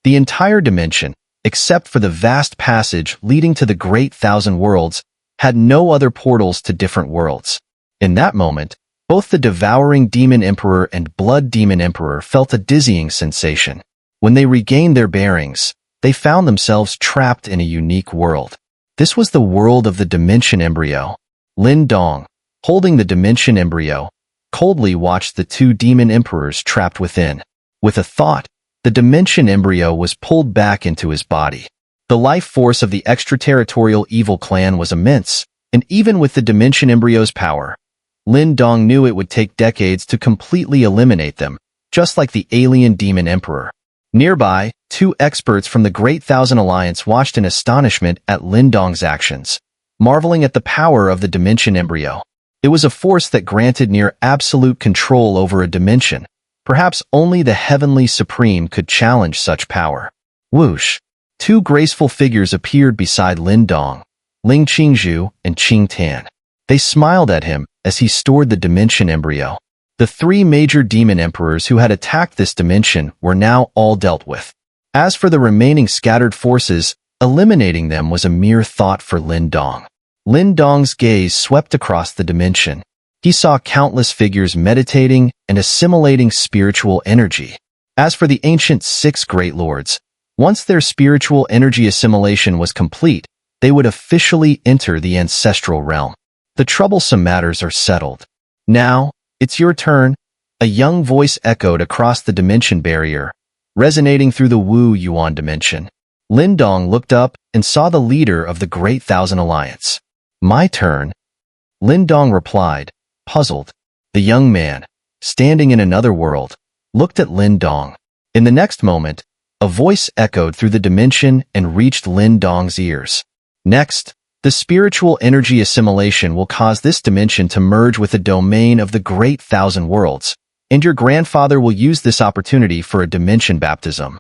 The entire dimension, except for the vast passage leading to the Great Thousand Worlds, had no other portals to different worlds. In that moment, both the devouring demon emperor and blood demon emperor felt a dizzying sensation. When they regained their bearings, they found themselves trapped in a unique world. This was the world of the dimension embryo. Lin Dong, holding the dimension embryo, coldly watched the two demon emperors trapped within. With a thought, the dimension embryo was pulled back into his body. The life force of the extraterritorial evil clan was immense, and even with the dimension embryo's power, Lin Dong knew it would take decades to completely eliminate them, just like the alien demon emperor. Nearby, two experts from the Great Thousand Alliance watched in astonishment at Lin Dong's actions, marveling at the power of the dimension embryo. It was a force that granted near absolute control over a dimension. Perhaps only the Heavenly Supreme could challenge such power. Whoosh! Two graceful figures appeared beside Lin Dong, Ling Qingzhu and Qing Tan. They smiled at him as he stored the dimension embryo. The three major demon emperors who had attacked this dimension were now all dealt with. As for the remaining scattered forces, eliminating them was a mere thought for Lin Dong. Lin Dong's gaze swept across the dimension. He saw countless figures meditating and assimilating spiritual energy. As for the ancient six great lords, once their spiritual energy assimilation was complete, they would officially enter the ancestral realm. The troublesome matters are settled. Now, it's your turn, a young voice echoed across the dimension barrier, resonating through the Wu Yuan dimension. Lin Dong looked up and saw the leader of the Great Thousand Alliance. My turn, Lin Dong replied, puzzled. The young man, standing in another world, looked at Lin Dong. In the next moment, a voice echoed through the dimension and reached Lin Dong's ears. Next, the spiritual energy assimilation will cause this dimension to merge with the domain of the Great Thousand Worlds, and your grandfather will use this opportunity for a dimension baptism.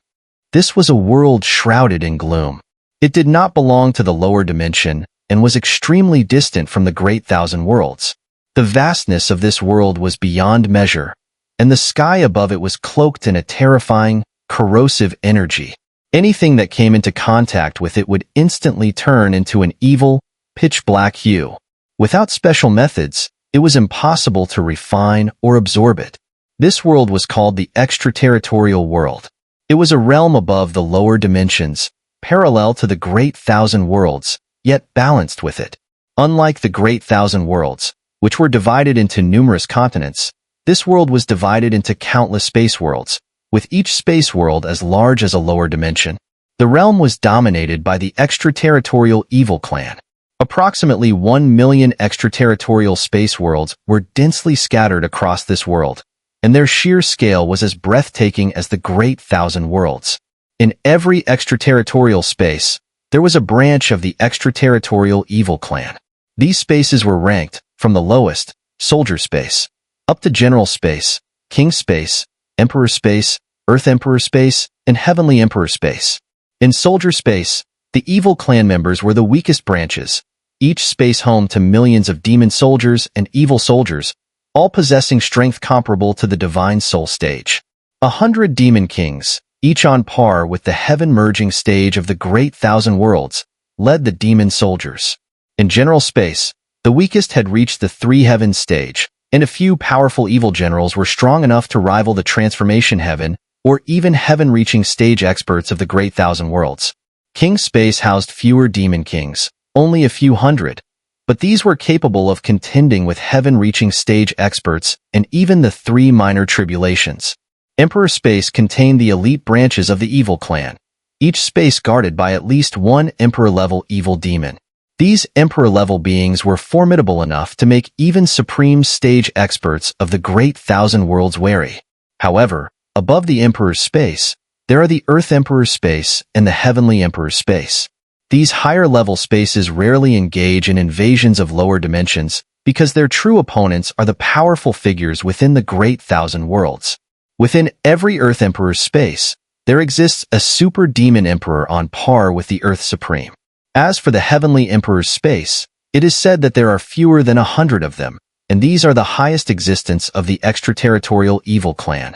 This was a world shrouded in gloom. It did not belong to the lower dimension and was extremely distant from the Great Thousand Worlds. The vastness of this world was beyond measure, and the sky above it was cloaked in a terrifying, corrosive energy. Anything that came into contact with it would instantly turn into an evil, pitch-black hue. Without special methods, it was impossible to refine or absorb it. This world was called the extraterritorial world. It was a realm above the lower dimensions, parallel to the Great Thousand Worlds, yet balanced with it. Unlike the Great Thousand Worlds, which were divided into numerous continents, this world was divided into countless space worlds, with each space world as large as a lower dimension. The realm was dominated by the extraterritorial evil clan. Approximately 1 million extraterritorial space worlds were densely scattered across this world, and their sheer scale was as breathtaking as the Great Thousand Worlds. In every extraterritorial space, there was a branch of the extraterritorial evil clan. These spaces were ranked, from the lowest, soldier space, up to general space, king space, emperor space, earth emperor space, and heavenly emperor space. In soldier space, the evil clan members were the weakest branches, each space home to millions of demon soldiers and evil soldiers, all possessing strength comparable to the divine soul stage. 100 demon kings, each on par with the heaven-merging stage of the Great Thousand Worlds, led the demon soldiers. In general space, the weakest had reached the three heavens stage, and a few powerful evil generals were strong enough to rival the transformation heaven or even heaven-reaching stage experts of the Great Thousand Worlds. King Space housed fewer demon kings, only a few hundred, but these were capable of contending with heaven-reaching stage experts and even the three minor tribulations. Emperor Space contained the elite branches of the evil clan, each space guarded by at least one Emperor-level evil demon. These Emperor-level beings were formidable enough to make even supreme stage experts of the Great Thousand Worlds wary. However, above the Emperor's space, there are the Earth Emperor's space and the Heavenly Emperor's space. These higher-level spaces rarely engage in invasions of lower dimensions because their true opponents are the powerful figures within the Great Thousand Worlds. Within every Earth Emperor's space, there exists a super demon emperor on par with the Earth Supreme. As for the Heavenly Emperor's space, it is said that there are fewer than 100 of them, and these are the highest existence of the extraterritorial evil clan.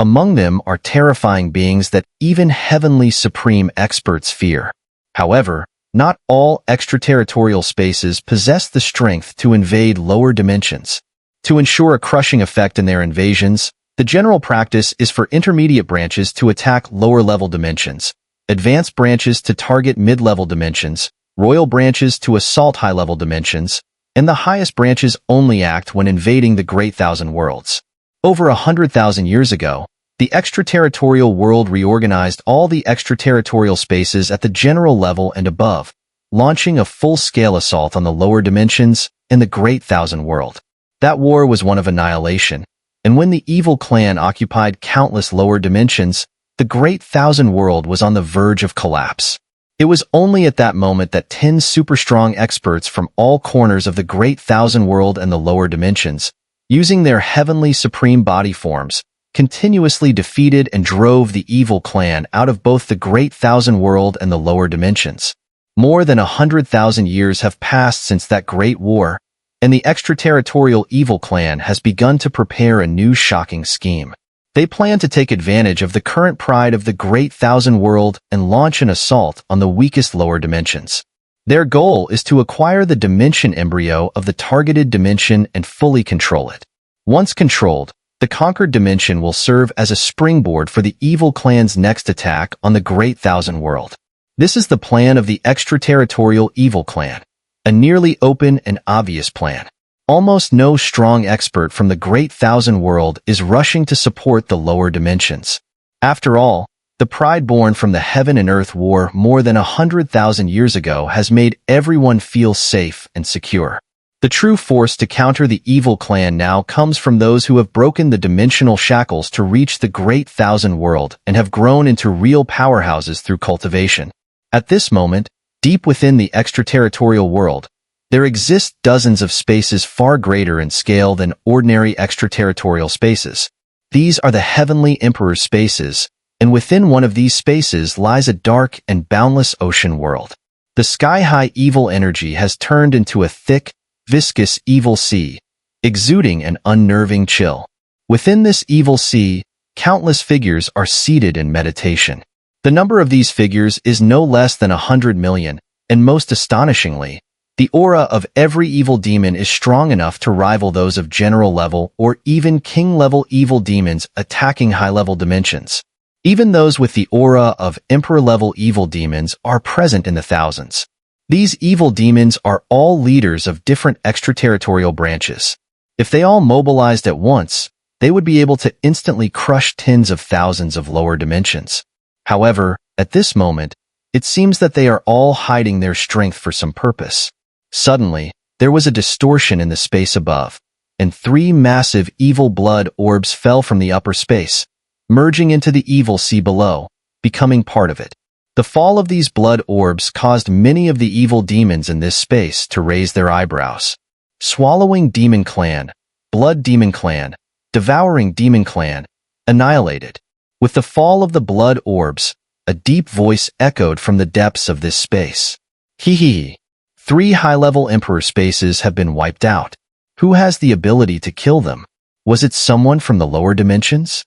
Among them are terrifying beings that even heavenly supreme experts fear. However, not all extraterritorial spaces possess the strength to invade lower dimensions. To ensure a crushing effect in their invasions, the general practice is for intermediate branches to attack lower-level dimensions, advanced branches to target mid-level dimensions, royal branches to assault high-level dimensions, and the highest branches only act when invading the Great Thousand Worlds. Over 100,000 years ago, the extraterritorial world reorganized all the extraterritorial spaces at the general level and above, launching a full-scale assault on the lower dimensions in the Great Thousand World. That war was one of annihilation, and when the evil clan occupied countless lower dimensions, the Great Thousand World was on the verge of collapse. It was only at that moment that 10 super-strong experts from all corners of the Great Thousand World and the lower dimensions, using their heavenly supreme body forms, continuously defeated and drove the evil clan out of both the Great Thousand World and the lower dimensions. More than 100,000 years have passed since that great war, and the extraterritorial evil clan has begun to prepare a new shocking scheme. They plan to take advantage of the current pride of the Great Thousand World and launch an assault on the weakest lower dimensions. Their goal is to acquire the dimension embryo of the targeted dimension and fully control it. Once controlled, the conquered dimension will serve as a springboard for the evil clan's next attack on the Great Thousand World. This is the plan of the extraterritorial evil clan, a nearly open and obvious plan. Almost no strong expert from the Great Thousand World is rushing to support the lower dimensions. After all, the pride born from the Heaven and Earth War more than 100,000 years ago has made everyone feel safe and secure. The true force to counter the evil clan now comes from those who have broken the dimensional shackles to reach the Great Thousand World and have grown into real powerhouses through cultivation. At this moment, deep within the extraterritorial world, there exist dozens of spaces far greater in scale than ordinary extraterritorial spaces. These are the Heavenly Emperor spaces, and within one of these spaces lies a dark and boundless ocean world. The sky-high evil energy has turned into a thick, viscous evil sea, exuding an unnerving chill. Within this evil sea, countless figures are seated in meditation. The number of these figures is no less than 100 million, and most astonishingly, the aura of every evil demon is strong enough to rival those of general-level or even king-level evil demons attacking high-level dimensions. Even those with the aura of emperor-level evil demons are present in the thousands. These evil demons are all leaders of different extraterritorial branches. If they all mobilized at once, they would be able to instantly crush tens of thousands of lower dimensions. However, at this moment, it seems that they are all hiding their strength for some purpose. Suddenly, there was a distortion in the space above, and 3 massive evil blood orbs fell from the upper space, merging into the evil sea below, becoming part of it. The fall of these blood orbs caused many of the evil demons in this space to raise their eyebrows. Swallowing Demon Clan, Blood Demon Clan, Devouring Demon Clan, annihilated. With the fall of the blood orbs, a deep voice echoed from the depths of this space. Hee hee. 3 high-level Emperor spaces have been wiped out. Who has the ability to kill them? Was it someone from the lower dimensions?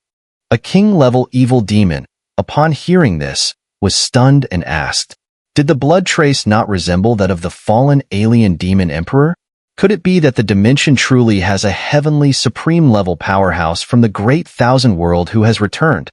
A king-level evil demon, upon hearing this, was stunned and asked, "Did the blood trace not resemble that of the fallen alien demon emperor? Could it be that the dimension truly has a heavenly supreme-level powerhouse from the Great Thousand World who has returned?"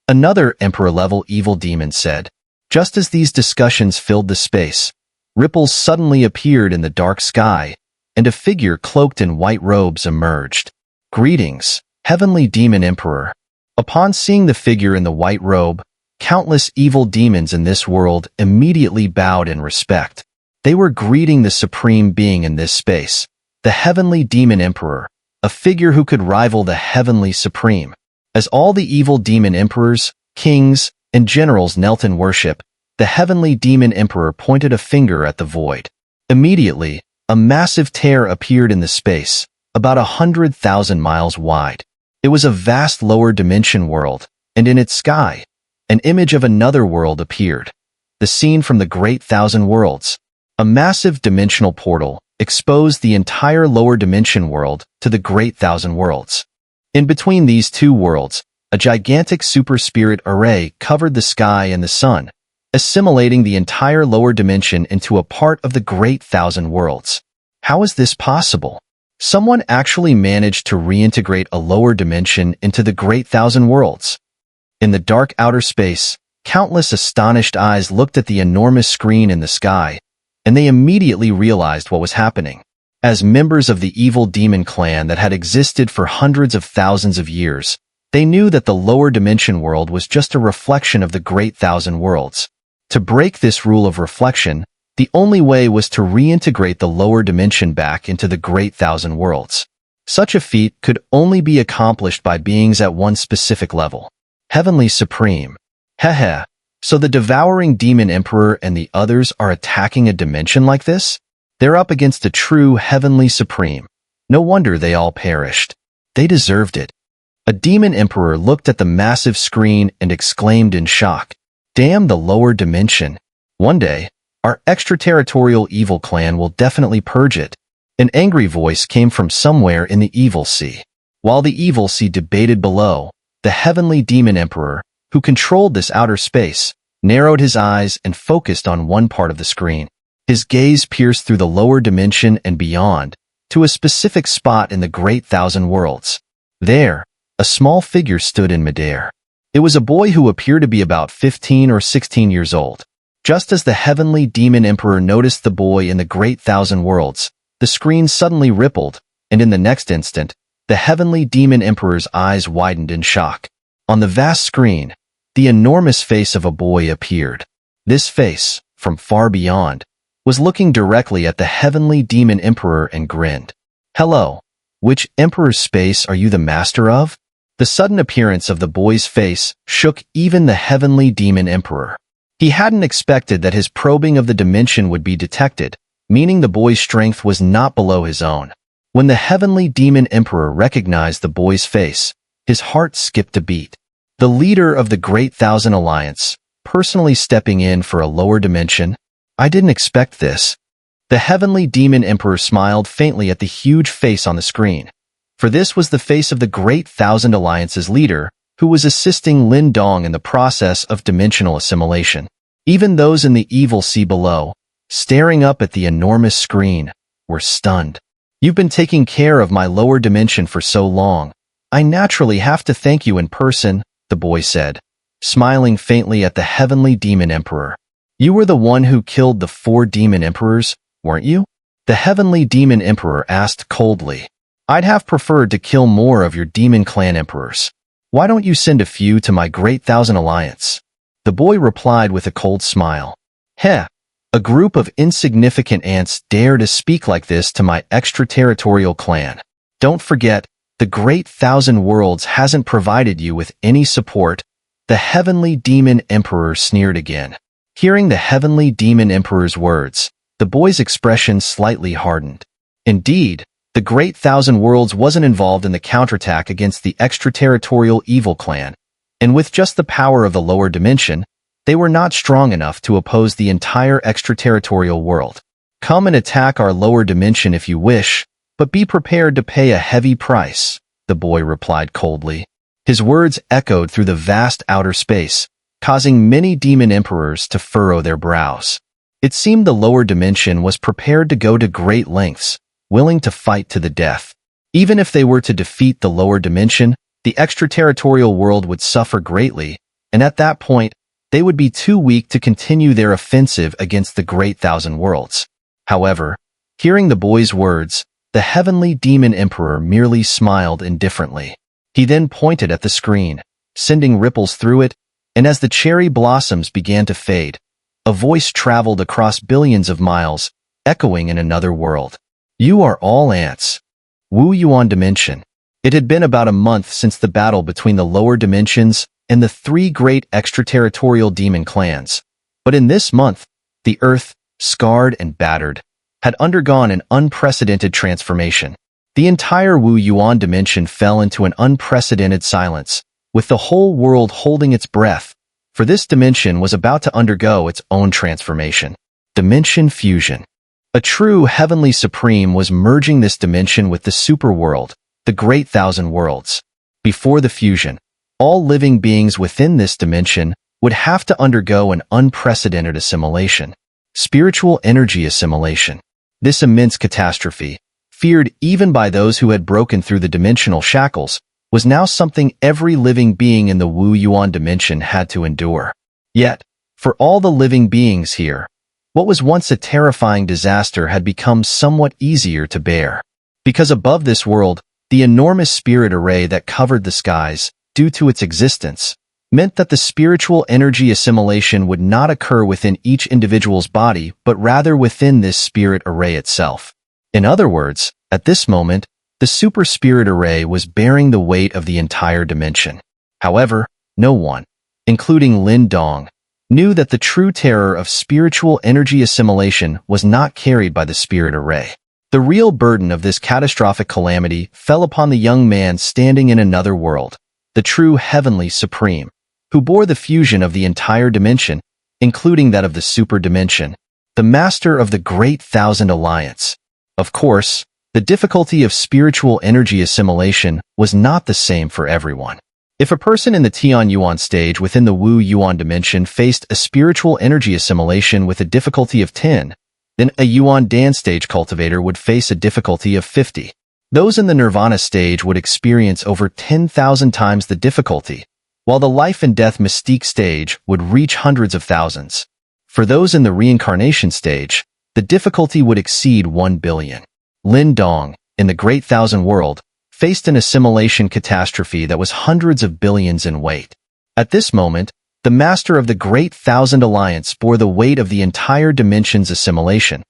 Another emperor-level evil demon said. Just as these discussions filled the space, ripples suddenly appeared in the dark sky, and a figure cloaked in white robes emerged. "Greetings, Heavenly Demon Emperor." Upon seeing the figure in the white robe, countless evil demons in this world immediately bowed in respect. They were greeting the supreme being in this space, the Heavenly Demon Emperor, a figure who could rival the Heavenly Supreme. As all the evil demon emperors, kings, and generals knelt in worship, the Heavenly Demon Emperor pointed a finger at the void. Immediately, a massive tear appeared in the space, about 100,000 miles wide. It was a vast lower dimension world, and in its sky, an image of another world appeared. The scene from the Great Thousand Worlds. A massive dimensional portal exposed the entire lower dimension world to the Great Thousand Worlds. In between these two worlds, A gigantic super-spirit array covered the sky and the sun, assimilating the entire lower dimension into a part of the Great Thousand Worlds. How is this possible? Someone actually managed to reintegrate a lower dimension into the Great Thousand Worlds. In the dark outer space, countless astonished eyes looked at the enormous screen in the sky, and they immediately realized what was happening. As members of the evil demon clan that had existed for hundreds of thousands of years, they knew that the lower dimension world was just a reflection of the Great Thousand Worlds. To break this rule of reflection, the only way was to reintegrate the lower dimension back into the Great Thousand Worlds. Such a feat could only be accomplished by beings at one specific level. Heavenly Supreme. Heh. So the devouring demon emperor and the others are attacking a dimension like this? They're up against a true Heavenly Supreme. No wonder they all perished. They deserved it. A demon emperor looked at the massive screen and exclaimed in shock. Damn the lower dimension. One day, our extraterritorial evil clan will definitely purge it. An angry voice came from somewhere in the evil sea. While the evil sea debated below, the heavenly demon emperor, who controlled this outer space, narrowed his eyes and focused on one part of the screen. His gaze pierced through the lower dimension and beyond, to a specific spot in the Great Thousand Worlds. There, a small figure stood in midair. It was a boy who appeared to be about 15 or 16 years old. Just as the heavenly demon emperor noticed the boy in the Great Thousand Worlds, the screen suddenly rippled, and in the next instant, the heavenly demon emperor's eyes widened in shock. On the vast screen, the enormous face of a boy appeared. This face, from far beyond, was looking directly at the heavenly demon emperor and grinned. Hello, which emperor's space are you the master of? The sudden appearance of the boy's face shook even the heavenly demon emperor. He hadn't expected that his probing of the dimension would be detected, meaning the boy's strength was not below his own. When the heavenly demon emperor recognized the boy's face, his heart skipped a beat. The leader of the Great Thousand Alliance, personally stepping in for a lower dimension? I didn't expect this. The heavenly demon emperor smiled faintly at the huge face on the screen. For this was the face of the Great Thousand Alliance's leader, who was assisting Lin Dong in the process of dimensional assimilation. Even those in the evil sea below, staring up at the enormous screen, were stunned. You've been taking care of my lower dimension for so long. I naturally have to thank you in person, the boy said, smiling faintly at the heavenly demon emperor. You were the one who killed the 4 demon emperors, weren't you? The heavenly demon emperor asked coldly. I'd have preferred to kill more of your demon clan emperors. Why don't you send a few to my Great Thousand Alliance? The boy replied with a cold smile. Heh, a group of insignificant ants dare to speak like this to my extraterritorial clan. Don't forget, the Great Thousand Worlds hasn't provided you with any support. The heavenly demon emperor sneered again. Hearing the heavenly demon emperor's words, the boy's expression slightly hardened. Indeed, the Great Thousand Worlds wasn't involved in the counterattack against the extraterritorial evil clan, and with just the power of the lower dimension, they were not strong enough to oppose the entire extraterritorial world. Come and attack our lower dimension if you wish, but be prepared to pay a heavy price, the boy replied coldly. His words echoed through the vast outer space, causing many demon emperors to furrow their brows. It seemed the lower dimension was prepared to go to great lengths, willing to fight to the death. Even if they were to defeat the lower dimension, the extraterritorial world would suffer greatly, and at that point, they would be too weak to continue their offensive against the Great Thousand Worlds. However, hearing the boy's words, the heavenly demon emperor merely smiled indifferently. He then pointed at the screen, sending ripples through it, and as the cherry blossoms began to fade, a voice traveled across billions of miles, echoing in another world. You are all ants. Wu Yuan Dimension. It had been about a month since the battle between the lower dimensions and the 3 great extraterritorial demon clans. But in this month, the Earth, scarred and battered, had undergone an unprecedented transformation. The entire Wu Yuan Dimension fell into an unprecedented silence, with the whole world holding its breath, for this dimension was about to undergo its own transformation. Dimension fusion. A true heavenly supreme was merging this dimension with the superworld, the Great Thousand Worlds. Before the fusion, all living beings within this dimension would have to undergo an unprecedented assimilation. Spiritual energy assimilation. This immense catastrophe, feared even by those who had broken through the dimensional shackles, was now something every living being in the Wu Yuan dimension had to endure. Yet, for all the living beings here, what was once a terrifying disaster had become somewhat easier to bear. Because above this world, the enormous spirit array that covered the skies, due to its existence, meant that the spiritual energy assimilation would not occur within each individual's body, but rather within this spirit array itself. In other words, at this moment, the super spirit array was bearing the weight of the entire dimension. However, no one, including Lin Dong, knew that the true terror of spiritual energy assimilation was not carried by the spirit array. The real burden of this catastrophic calamity fell upon the young man standing in another world, the true heavenly supreme, who bore the fusion of the entire dimension, including that of the super dimension, the master of the Great Thousand Alliance. Of course, the difficulty of spiritual energy assimilation was not the same for everyone. If a person in the Tian Yuan stage within the Wu Yuan dimension faced a spiritual energy assimilation with a difficulty of 10, then a Yuan Dan stage cultivator would face a difficulty of 50. Those in the Nirvana stage would experience over 10,000 times the difficulty, while the life and death mystique stage would reach hundreds of thousands. For those in the reincarnation stage, the difficulty would exceed 1 billion. Lin Dong, in the Great Thousand World, faced an assimilation catastrophe that was hundreds of billions in weight. At this moment, the master of the Great Thousand Alliance bore the weight of the entire dimension's assimilation.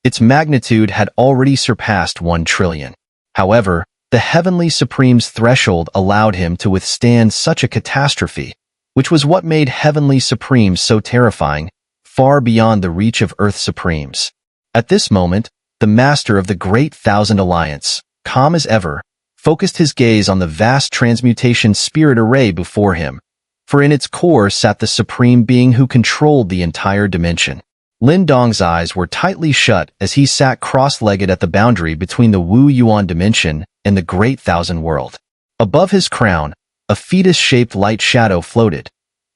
Its magnitude had already surpassed 1 trillion. However, the Heavenly Supreme's threshold allowed him to withstand such a catastrophe, which was what made Heavenly Supreme so terrifying, far beyond the reach of Earth Supremes. At this moment, the master of the Great Thousand Alliance, calm as ever, focused his gaze on the vast transmutation spirit array before him, for in its core sat the Supreme Being who controlled the entire dimension. Lin Dong's eyes were tightly shut as he sat cross-legged at the boundary between the Wu Yuan dimension and the Great Thousand World. Above his crown, a fetus-shaped light shadow floated.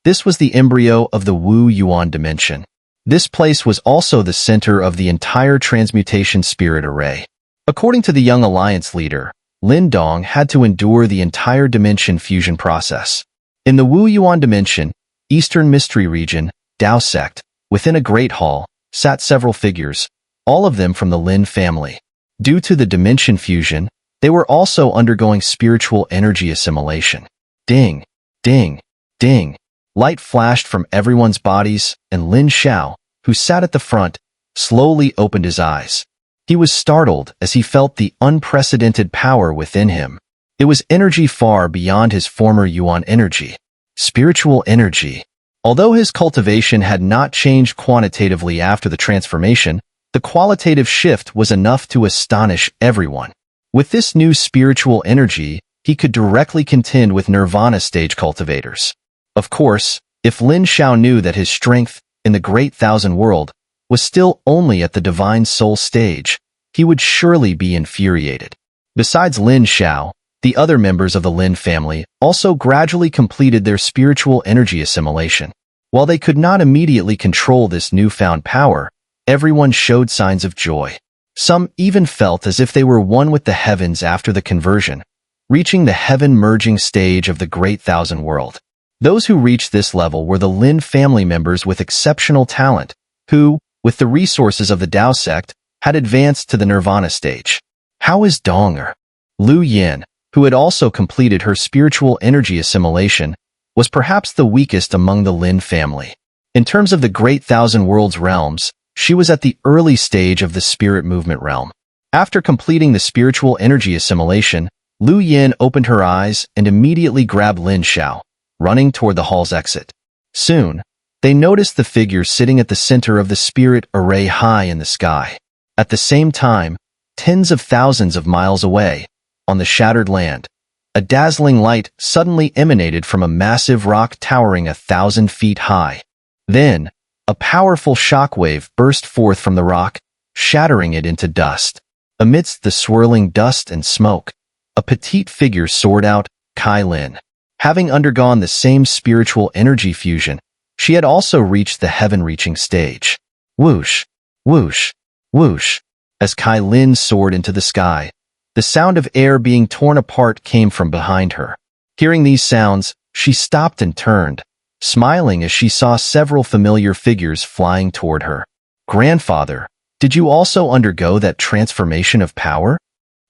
This was the embryo of the Wu Yuan dimension. This place was also the center of the entire transmutation spirit array. According to the young alliance leader, Lin Dong had to endure the entire dimension fusion process. In the Wu Yuan dimension, Eastern Mystery Region, Dao sect, within a great hall, sat several figures, all of them from the Lin family. Due to the dimension fusion, they were also undergoing spiritual energy assimilation. Ding, ding, ding. Light flashed from everyone's bodies, and Lin Xiao, who sat at the front, slowly opened his eyes. He was startled as he felt the unprecedented power within him. It was energy far beyond his former Yuan energy. Spiritual energy. Although his cultivation had not changed quantitatively after the transformation, the qualitative shift was enough to astonish everyone. With this new spiritual energy, he could directly contend with Nirvana stage cultivators. Of course, if Lin Xiao knew that his strength in the Great Thousand World was still only at the Divine Soul stage, he would surely be infuriated. Besides Lin Xiao, the other members of the Lin family also gradually completed their spiritual energy assimilation. While they could not immediately control this newfound power, everyone showed signs of joy. Some even felt as if they were one with the heavens after the conversion, reaching the heaven-merging stage of the Great Thousand World. Those who reached this level were the Lin family members with exceptional talent, who, with the resources of the Dao sect, had advanced to the Nirvana stage. How is Xun'er? Lu Yin, who had also completed her spiritual energy assimilation, was perhaps the weakest among the Lin family. In terms of the Great Thousand Worlds realms, she was at the early stage of the spirit movement realm. After completing the spiritual energy assimilation, Lu Yin opened her eyes and immediately grabbed Lin Xiao, running toward the hall's exit. Soon, they noticed the figure sitting at the center of the spirit array high in the sky. At the same time, tens of thousands of miles away, on the shattered land, a dazzling light suddenly emanated from a massive rock towering 1,000 feet high. Then, a powerful shockwave burst forth from the rock, shattering it into dust. Amidst the swirling dust and smoke, a petite figure soared out, Kai Lin. Having undergone the same spiritual energy fusion, she had also reached the heaven-reaching stage. Whoosh, whoosh, whoosh. As Kai Lin soared into the sky, the sound of air being torn apart came from behind her. Hearing these sounds, she stopped and turned, smiling as she saw several familiar figures flying toward her. Grandfather, did you also undergo that transformation of power?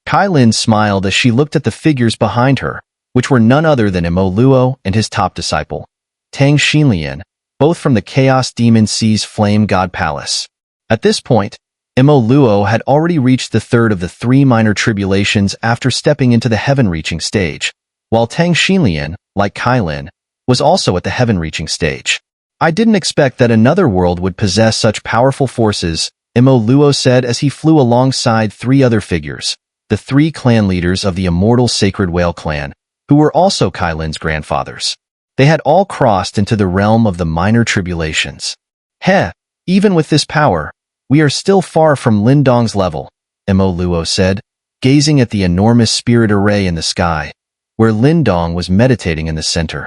Kai Lin smiled as she looked at the figures behind her, which were none other than Imo Luo and his top disciple, Tang Xinlian, both from the Chaos Demon Sea's Flame God Palace. At this point, Imo Luo had already reached the third of the 3 minor tribulations after stepping into the heaven-reaching stage, while Tang Xinlian, like Kai Lin, was also at the heaven-reaching stage. I didn't expect that another world would possess such powerful forces, Imo Luo said as he flew alongside 3 other figures, the 3 clan leaders of the immortal Sacred Whale clan, who were also Kai Lin's grandfathers. They had all crossed into the realm of the minor tribulations. Heh, even with this power, we are still far from Lindong's level, Imo Luo said, gazing at the enormous spirit array in the sky, where Lindong was meditating in the center.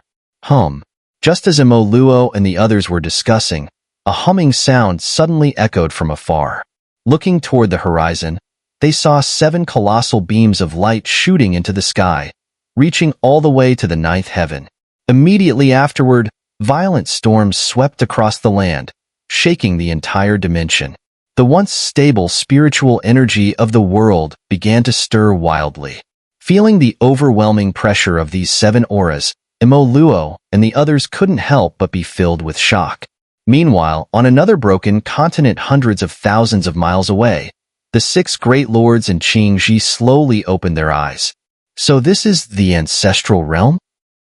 Just as Imo Luo and the others were discussing, a humming sound suddenly echoed from afar. Looking toward the horizon, they saw 7 colossal beams of light shooting into the sky, reaching all the way to the 9th heaven. Immediately afterward, violent storms swept across the land, shaking the entire dimension. The once stable spiritual energy of the world began to stir wildly. Feeling the overwhelming pressure of these 7 auras, Imo Luo and the others couldn't help but be filled with shock. Meanwhile, on another broken continent hundreds of thousands of miles away, the 6 great lords and Qingji slowly opened their eyes. So this is the ancestral realm?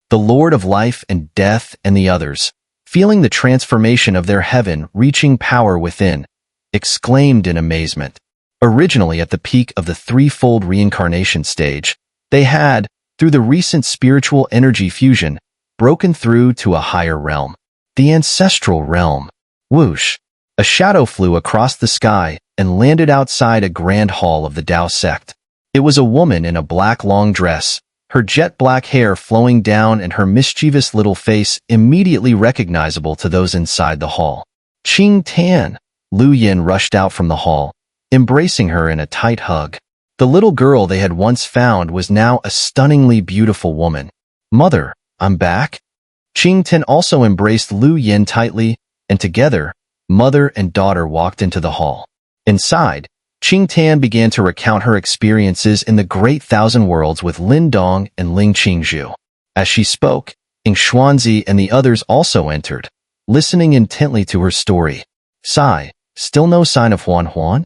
The Lord of Life and Death and the others, feeling the transformation of their heaven-reaching power within, exclaimed in amazement. Originally at the peak of the threefold reincarnation stage, they had, through the recent spiritual energy fusion, broken through to a higher realm. The ancestral realm. Whoosh! A shadow flew across the sky and landed outside a grand hall of the Tao sect. It was a woman in a black long dress, her jet black hair flowing down and her mischievous little face immediately recognizable to those inside the hall. Qing Tan! Lu Yin rushed out from the hall, embracing her in a tight hug. The little girl they had once found was now a stunningly beautiful woman. Mother, I'm back? Qing Tan also embraced Lu Yin tightly, and together, mother and daughter walked into the hall. Inside, Qing Tan began to recount her experiences in the Great Thousand Worlds with Lin Dong and Ling Qingzhu. As she spoke, Ying Xuanzi and the others also entered, listening intently to her story. Sigh, still no sign of Huan Huan?